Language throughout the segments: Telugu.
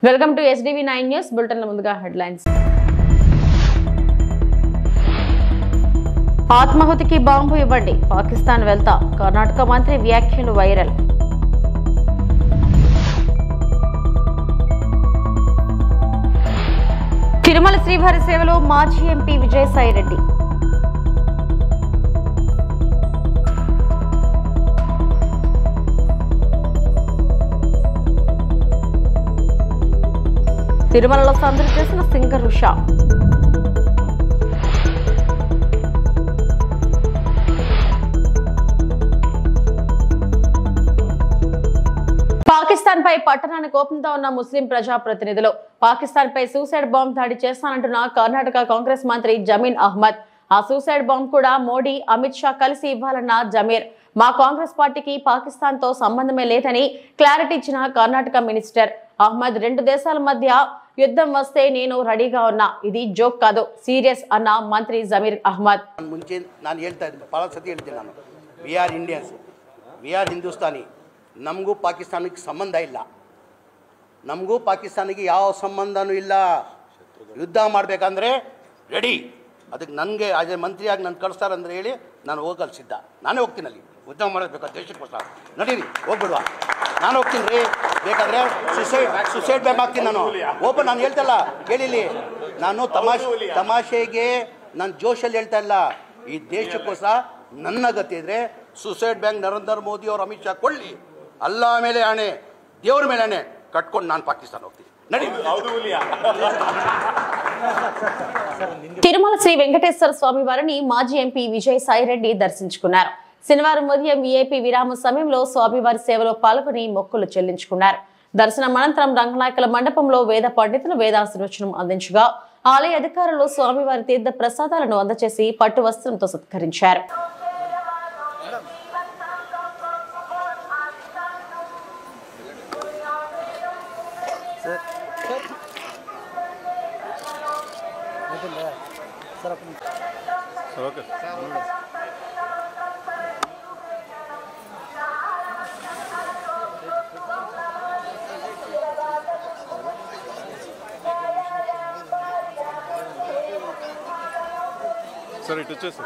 Welcome to SDV9 news bulletin లో ముందుగా హెడ్లైన్స్. ఆత్మాహుతికి బాంబు ఇవ్వండి, పాకిస్తాన్ వెళ్తా కర్ణాటక మంత్రి వ్యాఖ్యలు వైరల్. తిరుమల శ్రీవారి సేవలో మాజీ ఎంపీ విజయసాయిరెడ్డి. తిరుమలలో సందడి చేసిన సింగర్ ఉషా. పాకిస్తాన్ పై పట్టణాన్ని కోపంతో ఉన్న ముస్లిం ప్రజాప్రతినిధులు పాకిస్తాన్ పై సూసైడ్ బాంబ్ దాడి చేస్తానంటున్న కర్ణాటక కాంగ్రెస్ మంత్రి జమీర్ అహ్మద్. ఆ సూసైడ్ బాంబ్ కూడా మోడీ, అమిత్ షా కలిసి ఇవ్వాలన్న జమీర్. మా కాంగ్రెస్ పార్టీకి పాకిస్తాన్ తో సంబంధమే లేదని క్లారిటీ ఇచ్చిన కర్ణాటక మినిస్టర్ అహ్మద్, రెండు దేశాల మధ్య యుద్ధం వస్తే నేను రెడీగా ఉన్నా, ఇది జోక్ కాదు, సీరియస్ అన్న మంత్రి జమీర్ అహ్మద్. ಮುಂಚೆ ನಾನು ಹೇಳ್ತಾ ಇದ್ದೆ, ಭಾಳ ಸತಿ ಹೇಳ್ತೀನಿ ನಾನು, we are Indians, we are Hindustani. ನಮಗೂ ಪಾಕಿಸ್ತಾನಕ್ಕೆ ಸಂಬಂಧ ಇಲ್ಲ, ನಮಗೂ ಪಾಕಿಸ್ತಾನಿಗೆ ಯಾವ ಸಂಬಂಧನೂ ಇಲ್ಲ. ಯುದ್ಧ ಮಾಡಬೇಕಂದ್ರೆ ರೆಡಿ. ಅದಕ್ಕೆ ನನಗೆ ಅದೇ ಮಂತ್ರಿಯಾಗಿ ನಾನು ಕಳಿಸ್ತಾರಂದ್ರೆ ಹೇಳಿ ನಾನು ಹೋಗಲು ಸಿದ್ಧ. ನಾನೇ ಹೋಗ್ತೀನಿ, ಅಲ್ಲಿ ಯುದ್ಧ ಮಾಡಬೇಕು ದೇಶಕ್ಕೋಸ್ಕರ. ನಡೀರಿ, ಹೋಗ್ಬಿಡುವ, ನಾನು ಹೋಗ್ತೀನಿ ರೀ. ಬೇಕಾದರೆ ಸುಸೈಡ್ ಬ್ಯಾಮ್ ಆಗ್ತೀನಿ ನಾನು. ಓಪನ್ ನಾನು ಹೇಳ್ತಲ್ಲ, ಕೇಳಿಲಿ, ನಾನು ತಮಾಷೆಗೆ ನಾನು ಜೋಶಲ್ಲಿ ಹೇಳ್ತಾ ಇಲ್ಲ. ಈ ದೇಶಕ್ಕೋಸ್ಕರ ನನ್ನ ಗತಿ ಇದ್ರೆ ಸುಸೈಡ್ ಬ್ಯಾಂಕ್ ನರೇಂದ್ರ ಮೋದಿ ಅವರು ಅಮಿತ್ ಶಾ ಕೊಳ್ಳಿ, ಅಲ್ಲ ಮೇಲೆ ಆಣೆ, ದೇವ್ರ ಮೇಲೆ ಆಣೆ ಕಟ್ಕೊಂಡು ನಾನು ಪಾಕಿಸ್ತಾನ ಹೋಗ್ತೀನಿ. ನಡಿ. తిరుమల శ్రీ వెంకటేశ్వర స్వామి వారిని మాజీ ఎంపీ విజయసాయిరెడ్డి దర్శించుకున్నారు. శనివారం ఉదయం వీఐపీ విరామ సమయంలో స్వామివారి సేవలో పాల్గొని మొక్కులు చెల్లించుకున్నారు. దర్శనం అనంతరం రంగనాయకుల మండపంలో వేద పండితులు వేదాశీర్వచనం అందించగా ఆలయ అధికారులు స్వామివారి తీర్థ ప్రసాదాలను అందజేసి పట్టు వస్త్రంతో సత్కరించారు. సరే ఇటు వచ్చేసి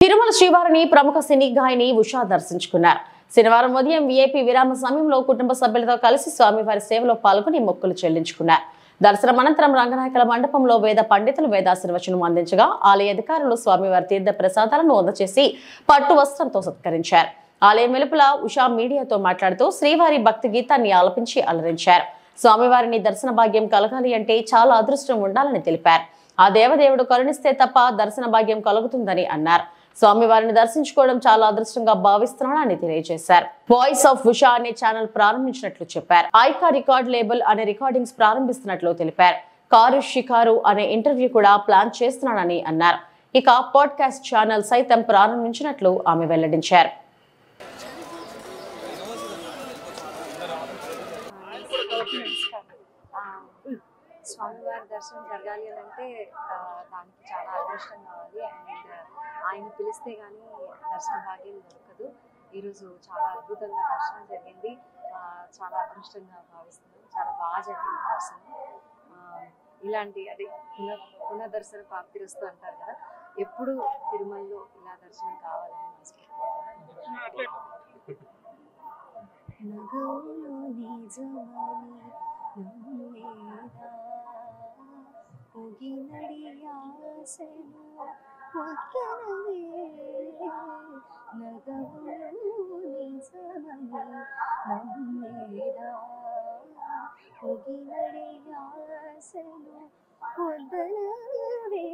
తిరుమల శ్రీవారిని ప్రముఖ సినీ గాయని ఉషా దర్శించుకున్నారు. శనివారం ఉదయం వీఐపీ విరామ సమయంలో కుటుంబ సభ్యులతో కలిసి స్వామివారి సేవలో పాల్గొని మొక్కులు చెల్లించుకున్నారు. దర్శనం అనంతరం రంగనాయకుల మండపంలో వేద పండితులు వేదాశీర్వచనం అందించగా ఆలయ అధికారులు స్వామివారి తీర్థ ప్రసాదాలను అందజేసి పట్టు వస్త్రంతో సత్కరించారు. ఆలయం వెలుపల ఉషా మీడియాతో మాట్లాడుతూ శ్రీవారి భక్తి గీతాన్ని ఆలపించి అలరించారు. స్వామివారిని దర్శన భాగ్యం కలగాలి అంటే చాలా అదృష్టం ఉండాలని తెలిపారు. ఆ దేవదేవుడు కరుణిస్తే తప్ప దర్శన భాగ్యం కలుగుతుందని అన్నారు. స్వామివారిని దర్శించుకోవడం చాలా అదృష్టంగా భావిస్తున్నానని తెలియజేశారు. వాయిస్ ఆఫ్ ఉషా అనే ఛానల్ ప్రారంభించినట్లు చెప్పారు. ఐకా రికార్డ్ లేబుల్ అనే రికార్డింగ్స్ ప్రారంభిస్తున్నట్లు తెలిపారు. కారు షికారు అనే ఇంటర్వ్యూ కూడా ప్లాన్ చేస్తున్నానని అన్నారు. ఇక పాడ్కాస్ట్ ఛానల్ సైతం ప్రారంభించినట్లు ఆమె వెల్లడించారు. స్వామివారి దర్శనం జరగాలి అని అంటే దానికి చాలా అదృష్టం కావాలి. అండ్ ఆయన పిలిస్తే కానీ దర్శన భాగ్యం దొరకదు. ఈరోజు చాలా అద్భుతంగా దర్శనం జరిగింది. చాలా అదృష్టంగా భావిస్తున్నాను. చాలా బాగా జరిగింది దర్శనం. ఇలాంటి అది పునర్దర్శన ప్రాప్తిరస్తు అంటారు కదా, ఎప్పుడు తిరుమలలో ఇలా దర్శనం కావాలని మనస్ఫూర్తిగా నగవులు నిజమని నమ్మేదా పొగినడి ఆశలు పొక్కనవే నగవులు నిజమని నమ్మేదా పొగినడి ఆశలు పొద్దనవే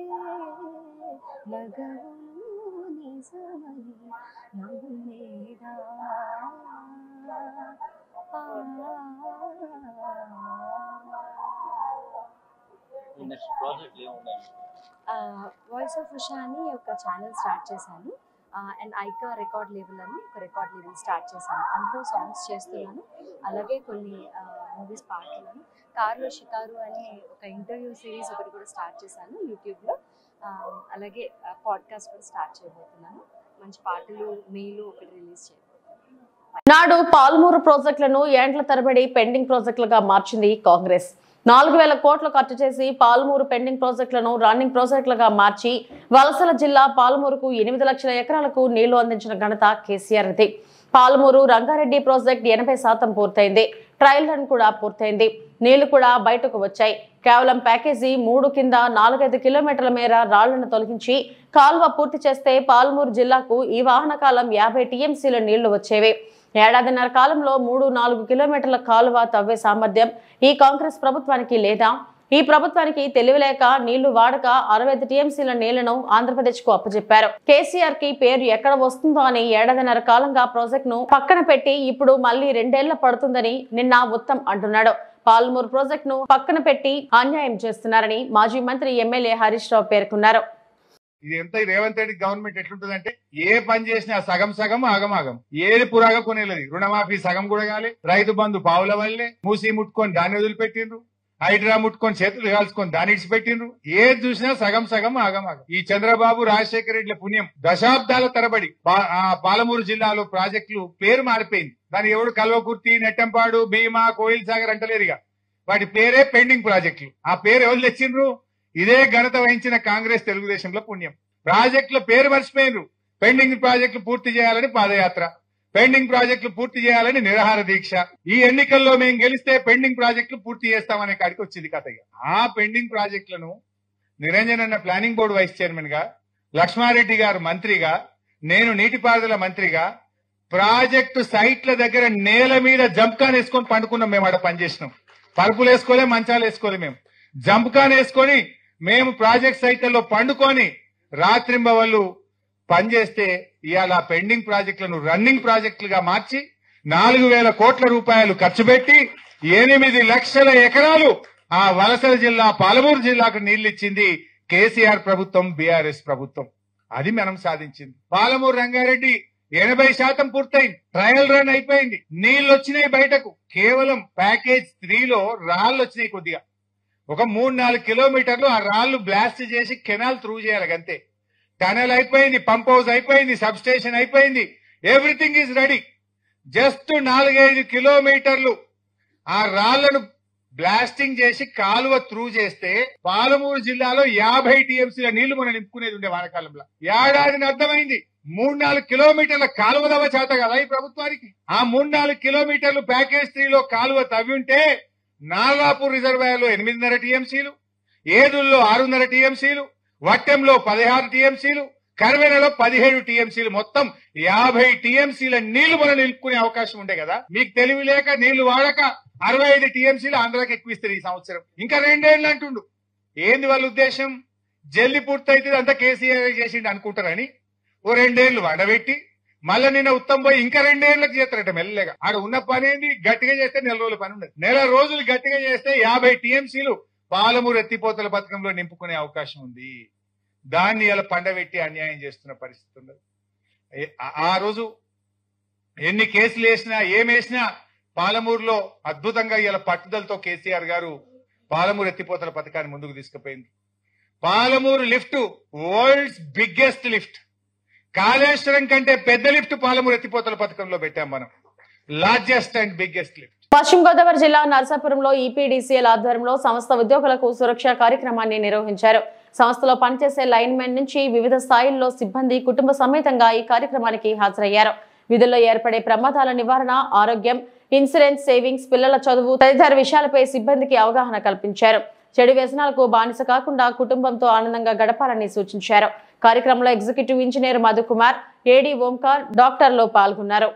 నగవులు నిజమని నమ్మేదా వాయిస్ ఆఫ్ ఉషా అని ఒక ఛానల్ స్టార్ట్ చేశాను అండ్ ఐకా రికార్డ్ లేబుల్ అని ఒక రికార్డ్ లేబుల్ స్టార్ట్ చేశాను. అందులో సాంగ్స్ చేస్తున్నాను, అలాగే కొన్ని మూవీస్ పాడుతున్నాను. కారులో షికారు అనే ఒక ఇంటర్వ్యూ సిరీస్ ఒకటి కూడా స్టార్ట్ చేశాను యూట్యూబ్లో. అలాగే పాడ్కాస్ట్ కూడా స్టార్ట్ చేయబోతున్నాను. మంచి పాటలు మేలు ఒకటి రిలీజ్ చేయబోతున్నాను. నాడు పాలమూరు ప్రాజెక్టులను ఏండ్ల తరబడి పెండింగ్ ప్రాజెక్టులుగా మార్చింది కాంగ్రెస్. 4,000 కోట్లు ఖర్చు చేసి పాలమూరు పెండింగ్ ప్రాజెక్టులను రన్నింగ్ ప్రాజెక్టులుగా మార్చి వలసల జిల్లా పాలమూరుకు 8 లక్షల ఎకరాలకు నీళ్లు అందించిన ఘనత కేసీఆర్ది. పాలమూరు రంగారెడ్డి ప్రాజెక్ట్ 80% పూర్తయింది. ట్రయల్ రన్ కూడా పూర్తయింది. నీళ్లు కూడా బయటకు వచ్చాయి. కేవలం ప్యాకేజీ 3 కింద 4-5 కిలోమీటర్ల మేర రాళ్లను తొలగించి కాల్వ పూర్తి చేస్తే పాలమూరు జిల్లాకు ఈ వాహనకాలం 50 టీఎంసీల నీళ్లు వచ్చేవి. ఏడాదిన్నర కాలంలో 3-4 కిలోమీటర్ల కాలువ తవ్వే సామర్థ్యం ఈ కాంగ్రెస్ ప్రభుత్వానికి లేదా? ఈ ప్రభుత్వానికి తెలివిలేక నీళ్లు వాడక 65 టీఎంసీల నీళ్లను ఆంధ్రప్రదేశ్ కు అప్పచెప్పారు. కేసీఆర్ కి పేరు ఎక్కడ వస్తుందో అని ఏడాదిన్నర కాలంగా ప్రాజెక్ట్ ను పక్కన పెట్టి ఇప్పుడు మళ్లీ 2 ఏళ్ల పడుతుందని నిన్న ఉత్తమ్ అంటున్నాడు. పాలమూరు ప్రాజెక్ట్ ను పక్కన పెట్టి అన్యాయం చేస్తున్నారని మాజీ మంత్రి ఎమ్మెల్యే హరీష్ రావు పేర్కొన్నారు. ఇది ఎంత రేవంత్ రెడ్డి గవర్నమెంట్ ఎట్లుంటుందంటే ఏ పని చేసినా సగం సగం ఆగమాగం, ఏది పురాగా కొనేలేదు. రుణమాఫీ సగం కూడా కాలే, రైతు బంధు పావుల వల్లే, మూసి ముట్టుకొని దాన్ని వదిలిపెట్టిండ్రు, హైడ్రా ముట్టుకొని చేతులు కాల్చుకొని దాన్ని ఇడిచిపెట్టిండ్రు. ఏది చూసినా సగం సగం ఆగమాగం. ఈ చంద్రబాబు రాజశేఖర రెడ్డిల పుణ్యం దశాబ్దాల తరబడి పాలమూరు జిల్లాలో ప్రాజెక్టులు పేరు మారిపోయింది. దాని ఎవడు కల్వకుర్తి, నెట్టంపాడు, భీమా, కోయిల్ సాగర్ అంటలేరుగా. వాటి పేరే పెండింగ్ ప్రాజెక్టులు. ఆ పేరు ఎవరు తెచ్చిండ్రు? ఇదే ఘనత వహించిన కాంగ్రెస్ తెలుగుదేశంలో పుణ్యం. ప్రాజెక్టుల పేరు మర్చిపోయినరు. పెండింగ్ ప్రాజెక్టులు పూర్తి చేయాలని పాదయాత్ర, పెండింగ్ ప్రాజెక్టులు పూర్తి చేయాలని నిరాహార దీక్ష. ఈ ఎన్నికల్లో మేము గెలిస్తే పెండింగ్ ప్రాజెక్టులు పూర్తి చేస్తామనే కాడికి వచ్చింది కథ. ఆ పెండింగ్ ప్రాజెక్టులను నిరంజన్ అన్న ప్లానింగ్ బోర్డు వైస్ చైర్మన్ గా, లక్ష్మారెడ్డి గారు మంత్రిగా, నేను నీటిపారుదల మంత్రిగా ప్రాజెక్టు సైట్ల దగ్గర నేల మీద జంప్కాన్ వేసుకొని పండుకున్నాం. మేము ఆడ పనిచేసినాం. పరుపులు వేసుకోలే, మంచాలు వేసుకోలే. మేము జంప్కాన్ వేసుకొని మేము ప్రాజెక్ట్ సైట్లలో పండుకొని రాత్రింబవళ్ళు పనిచేస్తే ఇవాళ పెండింగ్ ప్రాజెక్టులను రన్నింగ్ ప్రాజెక్టులుగా మార్చి 4,000 కోట్ల రూపాయలు ఖర్చు పెట్టి 8 లక్షల ఎకరాలు ఆ వలసల జిల్లా పాలమూరు జిల్లాకు నీళ్లిచ్చింది కేసీఆర్ ప్రభుత్వం, బీఆర్ఎస్ ప్రభుత్వం. అది మనం సాధించింది. పాలమూరు రంగారెడ్డి 80% పూర్తయింది. ట్రయల్ రన్ అయిపోయింది. నీళ్లు వచ్చినాయి బయటకు. కేవలం ప్యాకేజ్ 3లో రాళ్లు వచ్చినాయి కొద్దిగా. ఒక 3-4 కిలోమీటర్లు ఆ రాళ్లు బ్లాస్ట్ చేసి కెనాల్ త్రూ చేయాలి అంతే. టనల్ అయిపోయింది, పంప్ హౌస్ అయిపోయింది, సబ్ స్టేషన్ అయిపోయింది. Everything is ready. జస్ట్ 4-5 కిలోమీటర్లు ఆ రాళ్లను బ్లాస్టింగ్ చేసి కాలువ త్రూ చేస్తే పాలమూరు జిల్లాలో 50 టీఎంసీల నీళ్లు మనం నింపుకునేది ఉండే వానకాలంలో. ఏడాదిని అర్థమైంది. 3-4 కిలోమీటర్ల కాలువ తవ్వ చేత కదా ఈ ప్రభుత్వానికి. ఆ 3-4 కిలోమీటర్లు ప్యాకేజ్ 3లో కాలువ తవ్వి ఉంటే నాగాపూర్ రిజర్వాయర్లో 8.5 టీఎంసీలు, ఏదుల్లో 6.5 టీఎంసీలు, వట్టెంలో 16 టీఎంసీలు, కర్వెనలో 17 టీఎంసీలు, మొత్తం 50 టీఎంసీల నీళ్లు మనం నిలుపుకునే అవకాశం ఉండే కదా. మీకు తెలివి లేక నీళ్లు వాడక 65 టీఎంసీలు ఆంధ్రాకి ఎక్కువిస్తారు ఈ సంవత్సరం. ఇంకా 2 ఏళ్లు అంటుండు. ఏంది వాళ్ళ ఉద్దేశం? జల్లి పూర్తయితే అంతా కేసీఆర్ చేసిండు అనుకుంటారని ఓ 2 ఏళ్లు వడబెట్టి మళ్ళా నిన్న ఉత్తమ్ పోయి ఇంకా 2 ఏళ్లకు చేస్తారట మెల్లగా. ఆడ ఉన్న పని ఏంది? గట్టిగా చేస్తే 4 రోజుల పని ఉండదు. 4 రోజులు గట్టిగా చేస్తే 50 టీఎంసీలు పాలమూరు ఎత్తిపోతల పథకంలో నింపుకునే అవకాశం ఉంది. దాన్ని ఇలా పండబెట్టి అన్యాయం చేస్తున్న పరిస్థితి ఉంది. ఆ రోజు ఎన్ని కేసులు వేసినా ఏమేసినా పాలమూరులో అద్భుతంగా ఇలా పట్టుదలతో కేసీఆర్ గారు పాలమూరు ఎత్తిపోతల పథకాన్ని ముందుకు తీసుకుపోయింది. Palamuru lift world's biggest lift. Kaleshwaram కంటే పెద్ద లిఫ్ట్ పాలమూరు ఎత్తిపోతల పథకంలో పెట్టాం మనం. Largest and biggest lift. పశ్చిమ గోదావరి జిల్లా నరసాపురంలో ఈపీడీసీఎల్ ఆధ్వర్యంలో సంస్థ ఉద్యోగులకు సురక్ష కార్యక్రమాన్ని నిర్వహించారు. సంస్థలో పనిచేసే లైన్ మెన్ నుంచి వివిధ స్థాయిల్లో సిబ్బంది కుటుంబ సమేతంగా ఈ కార్యక్రమానికి హాజరయ్యారు. విధుల్లో ఏర్పడే ప్రమాదాల నివారణ, ఆరోగ్యం, ఇన్సూరెన్స్, సేవింగ్స్, పిల్లల చదువు తదితర విషయాలపై సిబ్బందికి అవగాహన కల్పించారు. చెడు వ్యసనాలకు బానిస కాకుండా కుటుంబంతో ఆనందంగా గడపాలని సూచించారు. కార్యక్రమంలో ఎగ్జిక్యూటివ్ ఇంజనీర్ మధుకుమార్, ఏడీ ఓంకార్, డాక్టర్లు పాల్గొన్నారు.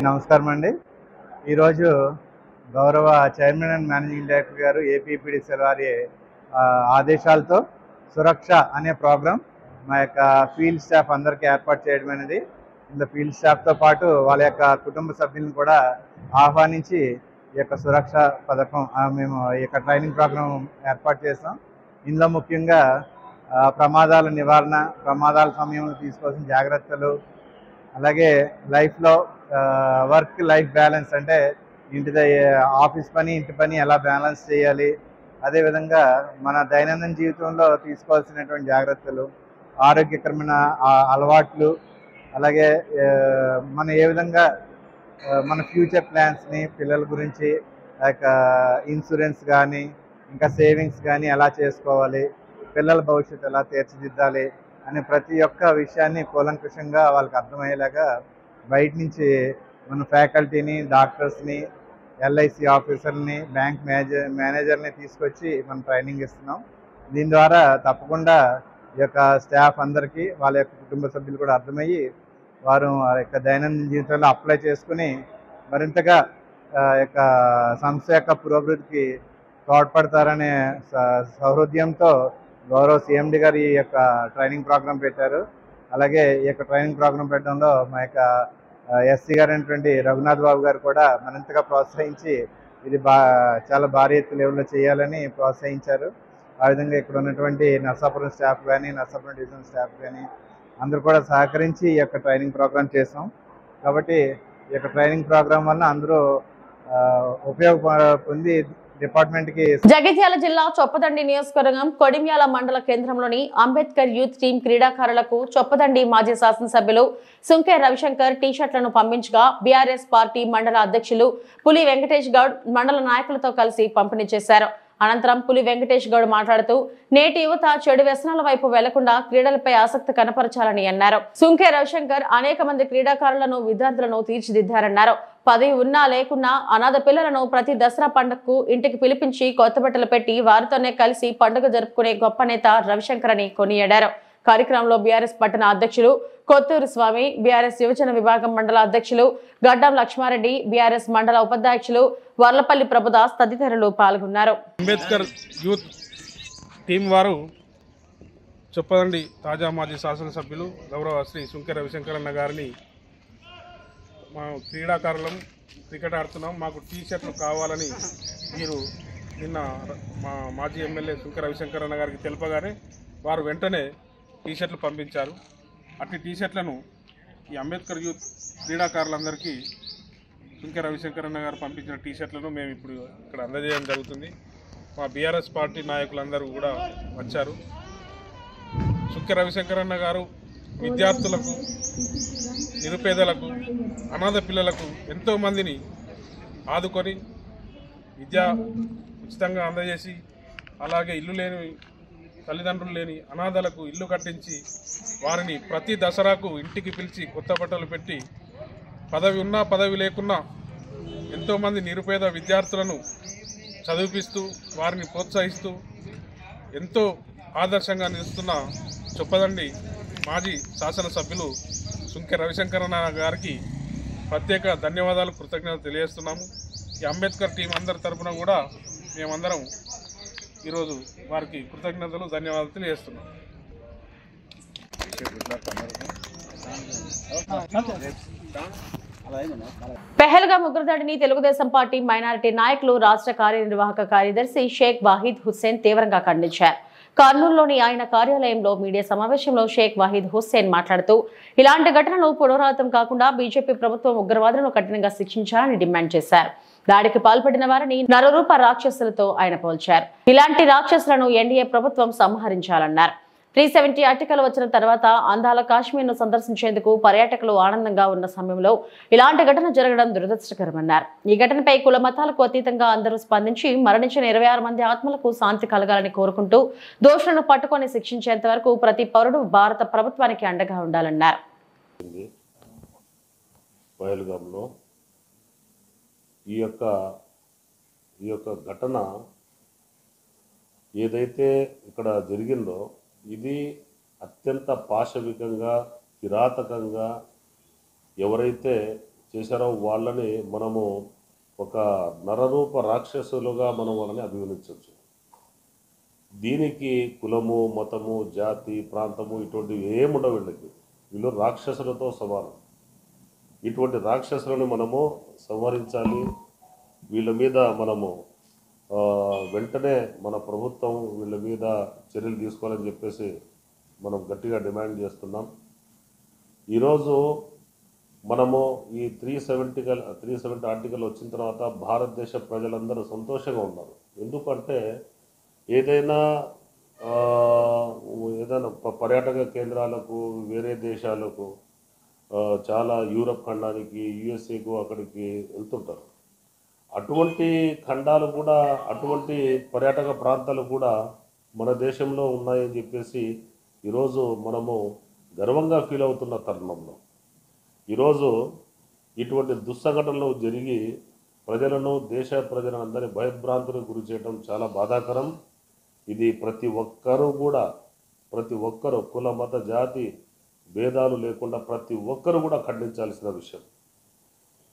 నమస్కారం అండి. ఈరోజు గౌరవ చైర్మన్ అండ్ మేనేజింగ్ డైరెక్టర్ గారు ఏపీపీడీసీఎల్ వారి ఆదేశాలతో సురక్ష అనే ప్రోగ్రాం మా యొక్క ఫీల్డ్ స్టాఫ్ అందరికీ ఏర్పాటు చేయడం అనేది, ఇందులో ఫీల్డ్ స్టాఫ్తో పాటు వాళ్ళ యొక్క కుటుంబ సభ్యులను కూడా ఆహ్వానించి ఈ యొక్క సురక్ష పథకం మేము ఈ యొక్క ట్రైనింగ్ ప్రోగ్రాం ఏర్పాటు చేస్తాం. ఇందులో ముఖ్యంగా ప్రమాదాల నివారణ, ప్రమాదాల సమయంలో తీసుకోవాల్సిన జాగ్రత్తలు, అలాగే లైఫ్లో వర్క్ లైఫ్ బ్యాలెన్స్ అంటే ఆఫీస్ పని ఇంటి పని ఎలా బ్యాలెన్స్ చేయాలి, అదేవిధంగా మన దైనందిన జీవితంలో తీసుకోవాల్సినటువంటి జాగ్రత్తలు, ఆరోగ్యకరమైన అలవాట్లు, అలాగే మనం ఏ విధంగా మన ఫ్యూచర్ ప్లాన్స్ని పిల్లల గురించి లైక్ ఇన్సూరెన్స్ కానీ ఇంకా సేవింగ్స్ కానీ ఎలా చేసుకోవాలి, పిల్లల భవిష్యత్తు ఎలా తీర్చిదిద్దాలి అనే ప్రతి ఒక్క విషయాన్ని కూలంకషంగా వాళ్ళకి అర్థమయ్యేలాగా బయట నుంచి మన ఫ్యాకల్టీని, డాక్టర్స్ని, ఎల్ఐసి ఆఫీసర్ని, బ్యాంక్ మేనేజర్ని తీసుకొచ్చి మనం ట్రైనింగ్ ఇస్తున్నాం. దీని ద్వారా తప్పకుండా ఈ యొక్క స్టాఫ్ అందరికీ వాళ్ళ యొక్క కుటుంబ సభ్యులు కూడా అర్థమయ్యి వారు ఆ యొక్క దైనందిన జీవితంలో అప్లై చేసుకుని మరింతగా యొక్క సంస్థ యొక్క పురోభివృద్ధికి తోడ్పడతారనే సౌహృద్యంతో గౌరవ సిఎండి గారు ఈ యొక్క ట్రైనింగ్ ప్రోగ్రాం పెట్టారు. అలాగే ఈ యొక్క ట్రైనింగ్ ప్రోగ్రాం పెట్టడంలో మా యొక్క ఎస్సీ గారు అయినటువంటి రఘునాథ్ బాబు గారు కూడా మరింతగా ప్రోత్సహించి ఇది చాలా భారీ ఎత్తు లెవెల్లో చేయాలని ప్రోత్సహించారు. ఆ విధంగా ఇక్కడ ఉన్నటువంటి నర్సాపురం స్టాఫ్ కానీ, నర్సాపురం డివిజన్ స్టాఫ్ కానీ అందరూ కూడా సహకరించి ఈ యొక్క ట్రైనింగ్ ప్రోగ్రాం చేసాం. కాబట్టి ఈ యొక్క ట్రైనింగ్ ప్రోగ్రాం వల్ల అందరూ ఉపయోగ పొంది డిపార్ట్మెంట్కి. జగిత్యాల జిల్లా చొప్పదండి నియోజకవర్గం కొడిమ్యాల మండల కేంద్రంలోని అంబేద్కర్ యూత్ టీం క్రీడాకారులకు చొప్పదండి మాజీ శాసనసభ్యులు సుంకే రవిశంకర్ టీషర్ట్లను పంపించగా బీఆర్ఎస్ పార్టీ మండల అధ్యక్షులు పులి వెంకటేష్ గౌడ్ మండల నాయకులతో కలిసి పంపిణీ చేశారు. అనంతరం పులి వెంకటేష్ గౌడ్ మాట్లాడుతూ నేటి యువత చెడు వ్యసనాల వైపు వెళ్లకుండా క్రీడలపై ఆసక్తి కనపరచాలని అన్నారు. సుంకే రవిశంకర్ అనేక మంది క్రీడాకారులను, విద్యార్థులను తీర్చిదిద్దారన్నారు. పదవి ఉన్నా లేకున్నా అనాథ పిల్లలను ప్రతి దసరా పండుగకు ఇంటికి పిలిపించి కొత్త బట్టలు పెట్టి వారితోనే కలిసి పండుగ జరుపుకునే గొప్ప నేత రవిశంకర్ అని కొనియాడారు. కార్యక్రమంలో బీఆర్ఎస్ పట్టణ అధ్యక్షులు కొత్తూరు స్వామి, బీఆర్ఎస్ యువజన విభాగం మండల అధ్యక్షులు గడ్డం లక్ష్మారెడ్డి, బీఆర్ఎస్ మండల ఉపాధ్యక్షులు వర్లపల్లి ప్రభుదాస్ తదితరులు పాల్గొన్నారు. అంబేద్కర్ యూత్ టీం వారు చొప్పదండి తాజా మాజీ శాసనసభ్యులు గౌరవ శ్రీ సుంకే రవిశంకర్ అన్న గారిని మా క్రీడాకారులం క్రికెట్ ఆడుతున్నాం, మాకు టీషర్ట్లు కావాలని మీరు నిన్న మా మాజీ ఎమ్మెల్యే సుంకే రవిశంకర్ అన్న గారికి తెలుపగానే వారు వెంటనే టీషర్ట్లు పంపించారు. అట్టి టీషర్ట్లను ఈ అంబేద్కర్ యూత్ క్రీడాకారులందరికీ సుంకే రవిశంకర్ అన్న గారు పంపించిన టీషర్ట్లను మేము ఇప్పుడు ఇక్కడ అందజేయడం జరుగుతుంది. మా బీఆర్ఎస్ పార్టీ నాయకులందరూ కూడా వచ్చారు. సుంకే రవిశంకర్ అన్న గారు విద్యార్థులకు, నిరుపేదలకు, అనాథ పిల్లలకు ఎంతోమందిని ఆదుకొని విద్య ఉచితంగా అందజేసి, అలాగే ఇల్లు లేని తల్లిదండ్రులు లేని అనాథలకు ఇల్లు కట్టించి వారిని ప్రతి దసరాకు ఇంటికి పిలిచి కొత్త బట్టలు పెట్టి పదవి ఉన్నా పదవి లేకున్నా ఎంతోమంది నిరుపేద విద్యార్థులను చదివిపిస్తూ వారిని ప్రోత్సహిస్తూ ఎంతో ఆదర్శంగా నిలుస్తున్న చొప్పదండి మాజీ శాసనసభ్యులు సుంకే రవిశంకర్ అన్న గారికి ప్రత్యేక ధన్యవాదాలు, కృతజ్ఞతలు తెలియజేస్తున్నాము. ఈ అంబేద్కర్ టీం అందరి తరఫున కూడా మేమందరం ఈరోజు వారికి కృతజ్ఞతలు, ధన్యవాదాలు తెలియజేస్తున్నాం. పెహల్గాం ఉగ్రదాడిని తెలుగుదేశం పార్టీ మైనారిటీ నాయకులు, రాష్ట్ర కార్యనిర్వాహక కార్యదర్శి షేక్ వాహిద్ హుస్సేన్ తీవ్రంగా ఖండించారు. కర్నూలులోని ఆయన కార్యాలయంలో మీడియా సమావేశంలో షేక్ వాహిద్ హుస్సేన్ మాట్లాడుతూ ఇలాంటి ఘటనలు పునరావృతం కాకుండా బీజేపీ ప్రభుత్వం ఉగ్రవాదులను కఠినంగా శిక్షించాలని డిమాండ్ చేశారు. దాడికి పాల్పడిన వారిని నరరూప రాక్షసులతో ఆయన పోల్చారు. ఇలాంటి రాక్షసులను ఎన్డీఏ ప్రభుత్వం సంహరించాలన్నారు. 370 ఆర్టికల్ వచ్చిన తర్వాత అందాల కాశ్మీర్ను సందర్శించేందుకు పర్యాటకులు ఆనందంగా ఉన్న సమయంలో ఇలాంటి ఘటన జరగడం దురదృష్టకరమన్నారు. ఈ ఘటనపై కుల మతాలకు అతీతంగా అందరూ స్పందించి మరణించిన 26 మంది ఆత్మలకు శాంతి కలగాలని కోరుకుంటూ దోషులను పట్టుకొని శిక్షించేంత వరకు ప్రతి పౌరుడు భారత ప్రభుత్వానికి అండగా ఉండాలన్నారు. పహల్గామ్లో ఈ యొక్క ఘటన ఏదైతే ఇక్కడ జరిగిందో ఇది అత్యంత పాశవికంగా కిరాతకంగా ఎవరైతే చేశారో వాళ్ళని మనము ఒక నరరూప రాక్షసులుగా మనం వాళ్ళని అభివర్ణించవచ్చు. దీనికి కులము మతము జాతి ప్రాంతము ఇటువంటివి ఏముండవు. వీళ్ళు రాక్షసులతో సమానం. ఇటువంటి రాక్షసులను మనము సంహరించాలి. వీళ్ళ మీద మనము వెంటనే మన ప్రభుత్వం వీళ్ళ మీద చర్యలు తీసుకోవాలని చెప్పేసి మనం గట్టిగా డిమాండ్ చేస్తున్నాం. ఈరోజు మనము ఈ 370 ఆర్టికల్ వచ్చిన తర్వాత భారతదేశ ప్రజలందరూ సంతోషంగా ఉన్నారు. ఎందుకంటే ఏదైనా పర్యాటక కేంద్రాలకు వేరే దేశాలకు చాలా యూరప్ ఖండానికి యుఎస్ఏకు అక్కడికి వెళ్తుంటారు. అటువంటి ఖండాలు కూడా అటువంటి పర్యాటక ప్రాంతాలు కూడా మన దేశంలో ఉన్నాయని చెప్పేసి ఈరోజు మనము గర్వంగా ఫీల్ అవుతున్న తరుణంలో ఈరోజు ఇటువంటి దుస్సంఘటనలు జరిగి ప్రజలను దేశ ప్రజలందరినీ భయభ్రాంతులకు గురి చేయడం చాలా బాధాకరం. ఇది ప్రతి ఒక్కరు కుల మత జాతి భేదాలు లేకుండా ప్రతి ఒక్కరు కూడా ఖండించాల్సిన విషయం.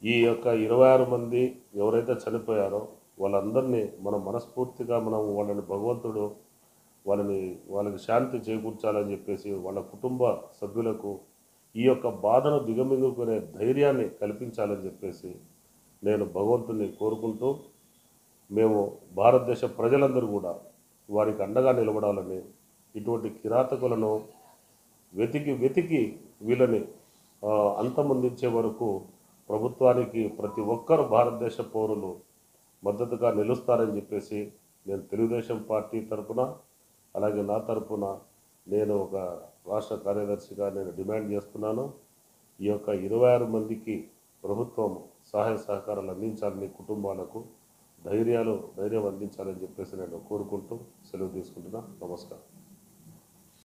ఈ యొక్క 26 మంది ఎవరైతే చనిపోయారో వాళ్ళందరినీ మనం మనస్ఫూర్తిగా మనం వాళ్ళని భగవంతుడు వాళ్ళకి శాంతి చేకూర్చాలని చెప్పేసి వాళ్ళ కుటుంబ సభ్యులకు ఈ యొక్క బాధను దిగమింగుకునే ధైర్యాన్ని కల్పించాలని చెప్పేసి నేను భగవంతుని కోరుకుంటూ మేము భారతదేశ ప్రజలందరూ కూడా వారికి అండగా నిలబడాలని ఇటువంటి కిరాతకులను వెతికి వీళ్ళని అంతమొందించే వరకు ప్రభుత్వానికి ప్రతి ఒక్కరు భారతదేశ పౌరులు మద్దతుగా నిలుస్తారని చెప్పేసి నేను తెలుగుదేశం పార్టీ తరఫున అలాగే నా తరఫున నేను ఒక రాష్ట్ర కార్యదర్శిగా నేను డిమాండ్ చేస్తున్నాను. ఈ యొక్క 26 మందికి ప్రభుత్వం సహాయ సహకారాలు అందించాలని కుటుంబాలకు ధైర్యం అందించాలని చెప్పేసి నేను కోరుకుంటూ సెలవు తీసుకుంటున్నా. నమస్కారం.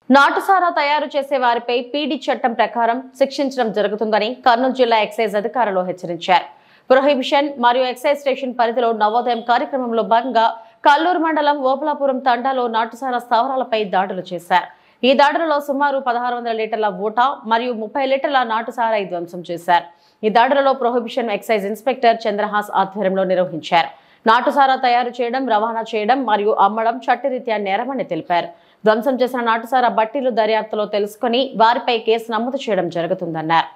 నాటుసారా తయారు చేసే వారిపై పీడీ చట్టం ప్రకారం శిక్షించడం జరుగుతుందని కర్నూలు జిల్లా ఎక్సైజ్ అధికారులు హెచ్చరించారు. ప్రొహిబిషన్ మరియు ఎక్సైజ్ స్టేషన్ పరిధిలో నవోదయం కార్యక్రమంలో భాగంగా కల్లూరు మండలం ఓపలాపురం తండాలో నాటుసారా స్థావరాలపై దాడులు చేశారు. ఈ దాడులలో సుమారు 1600 లీటర్ల ఊటా మరియు 30 లీటర్ల నాటుసారా ధ్వంసం చేశారు. ఈ దాడులలో ప్రొహిబిషన్ ఎక్సైజ్ ఇన్స్పెక్టర్ చంద్రహాస్ ఆధ్వర్యంలో నిర్వహించారు. నాటుసారా తయారు చేయడం, రవాణా చేయడం మరియు అమ్మడం చట్టరీత్యా నేరమని తెలిపారు. ధ్వంసం చేసిన నాటుసారా బట్టీలు దర్యాప్తులో తెలుసుకుని వారిపై కేసు నమోదు చేయడం జరుగుతుందన్నారు.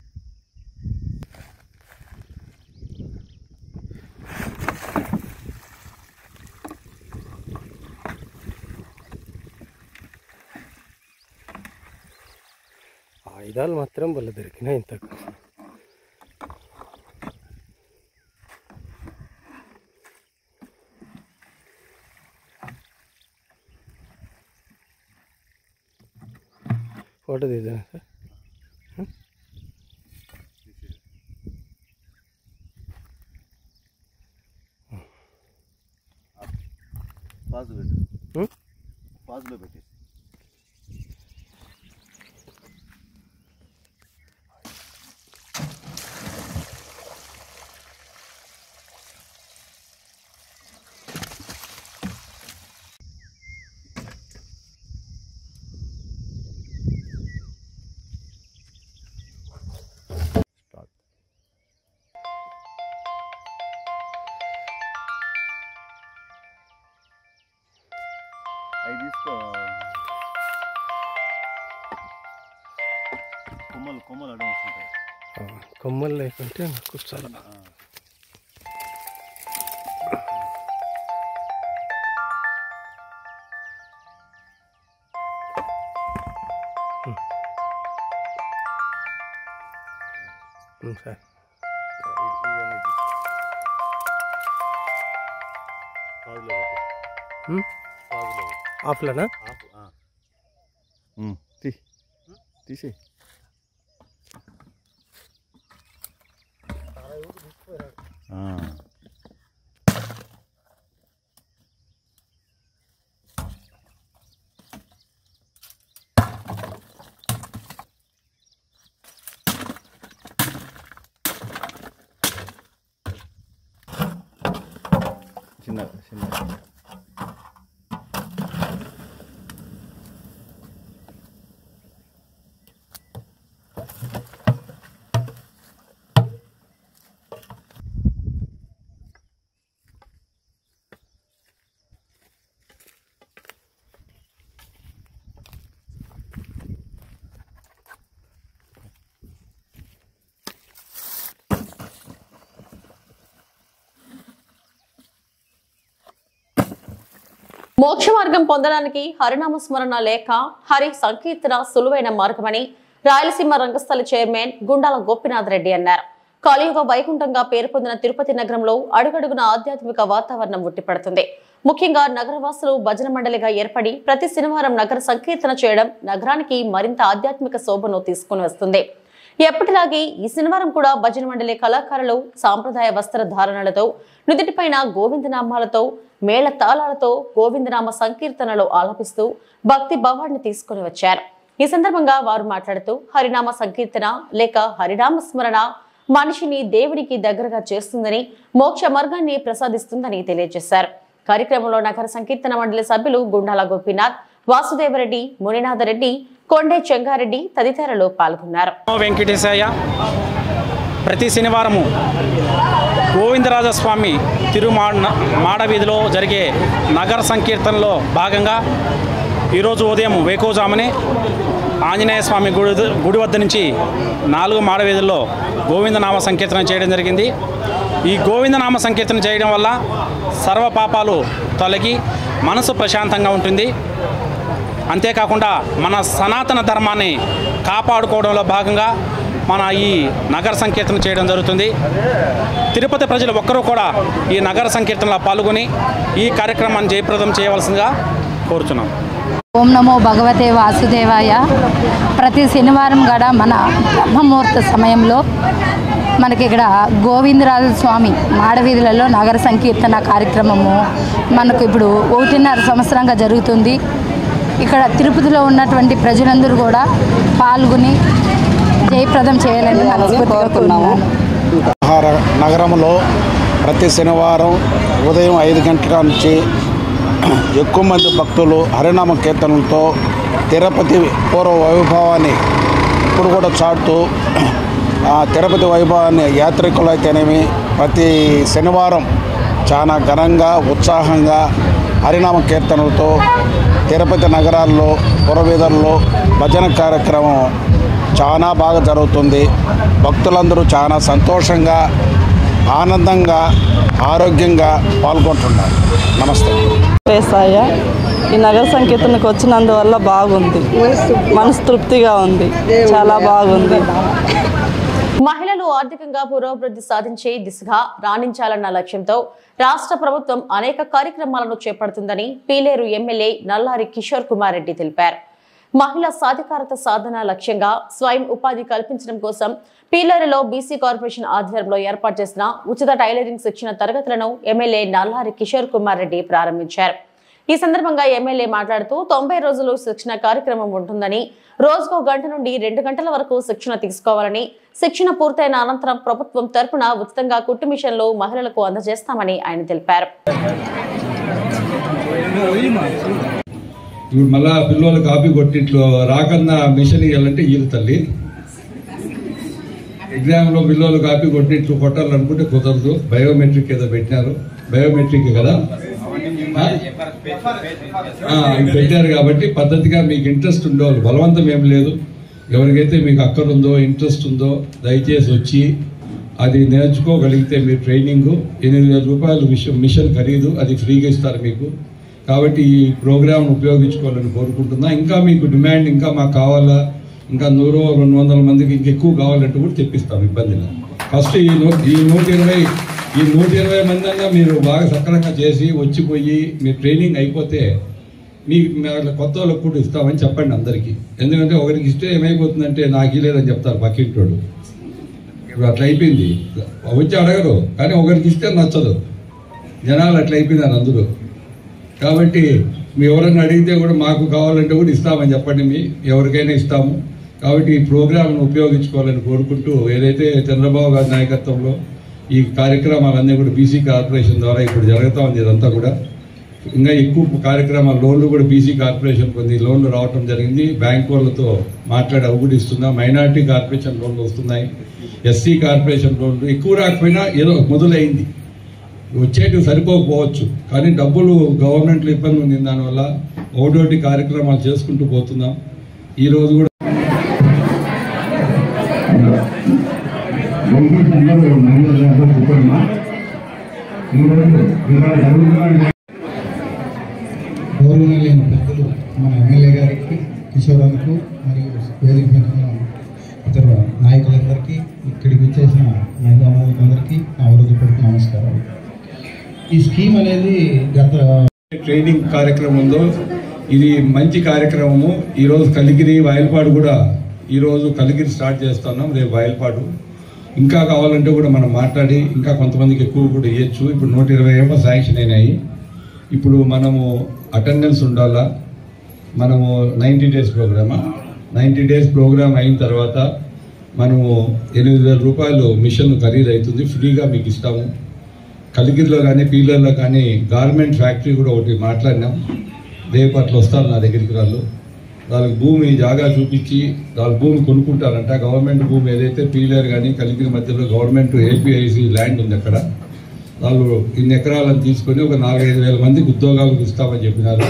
ఆయుధాలు మాత్రం వల్ల దొరికినాయి ఇంతకు. ఫోటో తీద్దాం సార్. పాజులో పెట్టి అవి తీసుకో. కొమ్మలు అడ్డం వస్తుంటాయి. కొమ్మలు లేకుంటే నాకు చాలా సార్ ఆఫ్లోనా? తీసి చిన్న మోక్ష మార్గం పొందడానికి హరినామ స్మరణ లేక హరి సంకీర్తన సులువైన మార్గమని రాయలసీమ రంగస్థల చైర్మన్ గుండాల గోపీనాథ్ రెడ్డి అన్నారు. కలియుగ వైకుంఠంగా పేరు పొందిన తిరుపతి నగరంలో అడుగడుగున ఆధ్యాత్మిక వాతావరణం ఉట్టిపడుతుంది. ముఖ్యంగా నగరవాసులు భజన మండలిగా ఏర్పడి ప్రతి శనివారం నగర సంకీర్తన చేయడం నగరానికి మరింత ఆధ్యాత్మిక శోభను తీసుకుని వస్తుంది. ఎప్పటిలాగే ఈ శనివారం కూడా భజన మండలి కళాకారులు సాంప్రదాయ వస్త్ర ధారణలతో నుదుటిపైన గోవిందనామాలతో మేళ తాళాలతో గోవిందనామ సంకీర్తనలు ఆలపిస్తూ భక్తి భావాన్ని తీసుకుని వచ్చారు. ఈ సందర్భంగా వారు మాట్లాడుతూ హరినామ సంకీర్తన లేక హరినామ స్మరణ మనిషిని దేవునికి దగ్గరగా చేస్తుందని, మోక్ష మార్గాన్ని ప్రసాదిస్తుందని తెలియజేశారు. కార్యక్రమంలో నగర సంకీర్తన మండలి సభ్యులు గుండాల గోపీనాథ్, వాసుదేవరెడ్డి, మునినాథరెడ్డి, కొండే చెంగారెడ్డి తదితరులు పాల్గొన్నారు. వెంకటేశయ్య ప్రతి శనివారము గోవిందరాజస్వామి మాడవీధిలో జరిగే నగర సంకీర్తనలో భాగంగా ఈరోజు ఉదయం వేకోజామునే ఆంజనేయ స్వామి గుడి వద్ద నుంచి 4 మాడవీధుల్లో గోవిందనామ సంకీర్తన చేయడం జరిగింది. ఈ గోవిందనామ సంకీర్తన చేయడం వల్ల సర్వ పాపాలు తొలగి మనసు ప్రశాంతంగా ఉంటుంది. అంతేకాకుండా మన సనాతన ధర్మాన్ని కాపాడుకోవడంలో భాగంగా మన ఈ నగర సంకీర్తన చేయడం జరుగుతుంది. తిరుపతి ప్రజలు ఒక్కరూ కూడా ఈ నగర సంకీర్తనలో పాల్గొని ఈ కార్యక్రమాన్ని జయప్రదం చేయవలసిందిగా కోరుచున్నాం. ఓం నమో భగవతే వాసుదేవాయ. ప్రతి శనివారం కూడా మన బ్రహ్మముహూర్త సమయంలో మనకి ఇక్కడ గోవిందరాజ స్వామి మాడవీధులలో నగర సంకీర్తన కార్యక్రమము మనకు ఇప్పుడు 1.5 సంవత్సరంగా జరుగుతుంది. ఇక్కడ తిరుపతిలో ఉన్నటువంటి ప్రజలందరూ కూడా పాల్గొని జయప్రదం చేయాలని మనస్ఫూర్తిగా నగరంలో ప్రతి శనివారం ఉదయం 5 గంటల నుంచి ఎక్కువ మంది భక్తులు హరినామ కీర్తనలతో తిరుపతి పూర్వ వైభవాన్ని ఇప్పుడు కూడా చాటుతూ తిరుపతి వైభవాన్ని యాత్రికులు అయితేనేమి ప్రతి శనివారం చాలా ఘనంగా ఉత్సాహంగా హరినామ కీర్తనలతో తిరుపతి నగరాల్లో పురవీధుల్లో భజన కార్యక్రమం చాలా బాగా జరుగుతుంది. భక్తులందరూ చాలా సంతోషంగా ఆనందంగా ఆరోగ్యంగా పాల్గొంటున్నారు. నమస్తే. ఈ నగర సంకీర్తనకు వచ్చినందువల్ల బాగుంది, మనసు తృప్తిగా ఉంది, చాలా బాగుంది. మహిళలు ఆర్థికంగా పురోభివృద్ధి సాధించే దిశగా రాణించాలన్న లక్ష్యంతో రాష్ట్ర ప్రభుత్వం అనేక కార్యక్రమాలను చేపడుతుందని పీలేరు ఎమ్మెల్యే నల్లారి కిషోర్ కుమార్ రెడ్డి తెలిపారు. మహిళా సాధికారత సాధన లక్ష్యంగా స్వయం ఉపాధి కల్పించడం కోసం పీలేరులో బీసీ కార్పొరేషన్ ఆధ్వర్యంలో ఏర్పాటు చేసిన ఉచిత టైలరింగ్ శిక్షణ తరగతులను ఎమ్మెల్యే నల్లారి కిషోర్ కుమార్ రెడ్డి ప్రారంభించారు. ఈ సందర్భంగా ఎమ్మెల్యే మాట్లాడుతూ 90 రోజులు శిక్షణ కార్యక్రమం ఉంటుందని, రోజుకో గంట నుండి 2 గంటల వరకు శిక్షణ తీసుకోవాలని, శిక్షణ పూర్తయిన అనంతరం ప్రభుత్వం తరపున ఉచితంగా కుట్టు మిషన్లు మహిళలకు అందజేస్తామని ఆయన తెలిపారు. ఇప్పుడు మళ్ళా పిల్లలు కాపీ కొట్టింట్లో రాకన్నా మిషన్ ఇవ్వాలంటే ఈలు తల్లి ఎగ్జామ్లో పిల్లలు కాపీ కొట్టింట్లు కొట్టాలనుకుంటే కుదరదు. బయోమెట్రిక్ ఏదో పెట్టినారు, బయోమెట్రిక్ కదా పెట్టారు కాబట్టి పద్ధతిగా మీకు ఇంట్రెస్ట్ ఉండేవాళ్ళు, బలవంతం ఏం లేదు. ఎవరికైతే మీకు అక్కరుందో ఇంట్రెస్ట్ ఉందో దయచేసి వచ్చి అది నేర్చుకోగలిగితే మీరు ట్రైనింగ్ 8,000 రూపాయలు మిషన్ ఖరీదు, అది ఫ్రీగా ఇస్తారు మీకు. కాబట్టి ఈ ప్రోగ్రామ్ను ఉపయోగించుకోవాలని కోరుకుంటున్నా. ఇంకా మీకు డిమాండ్ ఇంకా మాకు కావాలా, ఇంకా 100-200 మందికి ఇంకెక్కువ కావాలంటే కూడా తెప్పిస్తాం, ఇబ్బంది లేదు. ఫస్ట్ ఈ 120 మంది అన్నా మీరు బాగా సక్రమంగా చేసి వచ్చిపోయి మీ ట్రైనింగ్ అయిపోతే కొత్త వాళ్ళకు కూడా ఇస్తామని చెప్పండి అందరికీ. ఎందుకంటే ఒకరికి ఇస్తే ఏమైపోతుందంటే నాకు లేదని చెప్తారు పక్కింటోడు. ఇప్పుడు అట్లా అయిపోయింది, వచ్చి అడగరు, కానీ ఒకరికి ఇస్తే నచ్చదు. జనాలు అట్లా అయిపోయినారు అందరూ. కాబట్టి మీ ఎవరైనా అడిగితే కూడా మాకు కావాలంటే కూడా ఇస్తామని చెప్పండి, మీ ఎవరికైనా ఇస్తాము. కాబట్టి ఈ ప్రోగ్రాంను ఉపయోగించుకోవాలని కోరుకుంటూ, ఏదైతే చంద్రబాబు గారి నాయకత్వంలో ఈ కార్యక్రమాలన్నీ కూడా బీసీ కార్పొరేషన్ ద్వారా ఇప్పుడు జరుగుతూ ఉంది. ఇదంతా కూడా ఇంకా ఎక్కువ కార్యక్రమాలు, లోన్లు కూడా బీసీ కార్పొరేషన్ కొన్ని లోన్లు రావటం జరిగింది. బ్యాంక్ వాళ్ళతో మాట్లాడి అవి కూడా ఇస్తున్నాం. మైనార్టీ కార్పొరేషన్ లోన్లు వస్తున్నాయి, ఎస్సీ కార్పొరేషన్ లోన్లు ఎక్కువ రాకపోయినా ఏదో మొదలైంది. వచ్చేటివి సరిపోకపోవచ్చు, కానీ డబ్బులు గవర్నమెంట్లో ఇబ్బంది ఉంది. దానివల్ల ఒకటోటి కార్యక్రమాలు చేసుకుంటూ పోతున్నాం. ఈ రోజు కూడా గౌరవనీయులైన పెద్దలు మన ఎమ్మెల్యే గారికి, కిషోరానికి మరియు వేదిక మీద ఇతర నాయకులందరికీ, ఇక్కడికి వచ్చేసిన మహిళామందరికీ నా హృదయపూర్వక నమస్కారాలు. ఈ స్కీమ్ అనేది గత ట్రైనింగ్ కార్యక్రమం ఉందో ఇది మంచి కార్యక్రమము. ఈరోజు కలిగిరి వాయల్పాడు కూడా ఈరోజు కలిగిరి స్టార్ట్ చేస్తున్నాం, రేపు వాయల్పాడు. ఇంకా కావాలంటే కూడా మనం మాట్లాడి ఇంకా కొంతమందికి ఎక్కువ కూడా ఇవ్వచ్చు. ఇప్పుడు 120 శాంక్షన్ అయినాయి. ఇప్పుడు మనము అటెండెన్స్ ఉండాలా. మనము 90 డేస్ ప్రోగ్రామా, 90 డేస్ ప్రోగ్రామ్ అయిన తర్వాత మనము 8,000 రూపాయలు మిషన్ ఖరీదు అవుతుంది, ఫ్రీగా మీకు ఇస్తాము. కలిగిరిలో కానీ పీలర్లో కానీ గార్మెంట్ ఫ్యాక్టరీ కూడా ఒకటి మాట్లాడినాం. రేపు అట్లా వస్తారు నా దగ్గరికి వాళ్ళు. వాళ్ళకి భూమి జాగా చూపించి వాళ్ళ భూమి కొనుక్కుంటారంట. గవర్నమెంట్ భూమి ఏదైతే పీలర్ కానీ కలిగిరి మధ్యలో గవర్నమెంట్ ఏపీఐసి ల్యాండ్ ఉంది, అక్కడ వాళ్ళు ఇన్ని ఎకరాలను తీసుకొని ఒక 4-5 వేల మందికి ఉద్యోగాలకు ఇస్తామని చెప్పినారు.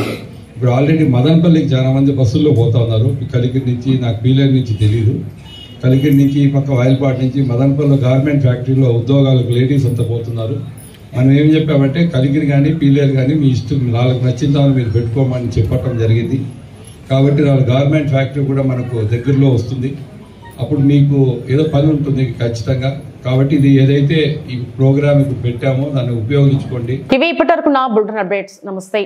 ఇప్పుడు ఆల్రెడీ మదనపల్లికి చాలా మంది బస్సుల్లో పోతా ఉన్నారు. కలిగిరి నుంచి, నాకు పీలర్ నుంచి తెలియదు, కలిగిరి నుంచి ఈ పక్క వాయల్పాటి నుంచి మదనపల్లి గార్మెంట్ ఫ్యాక్టరీలో ఉద్యోగాలకు లేడీస్ అంతా పోతున్నారు. మనం ఏం చెప్పామంటే కలిగిరి కానీ పీలేరు కానీ మీ ఇష్టం, వాళ్ళకి నచ్చిందామని మీరు పెట్టుకోమని చెప్పటం జరిగింది. కాబట్టి వాళ్ళ గార్మెంట్ ఫ్యాక్టరీ కూడా మనకు దగ్గరలో వస్తుంది. అప్పుడు మీకు ఏదో పని ఉంటుంది ఖచ్చితంగా. కాబట్టి ఇది ఏదైతే ఈ ప్రోగ్రామ్ ఇప్పుడు పెట్టామో దాన్ని ఉపయోగించుకోండి. ఇవి ఇప్పటివరకు నా బులెటిన్ అప్డేట్స్. నమస్తే.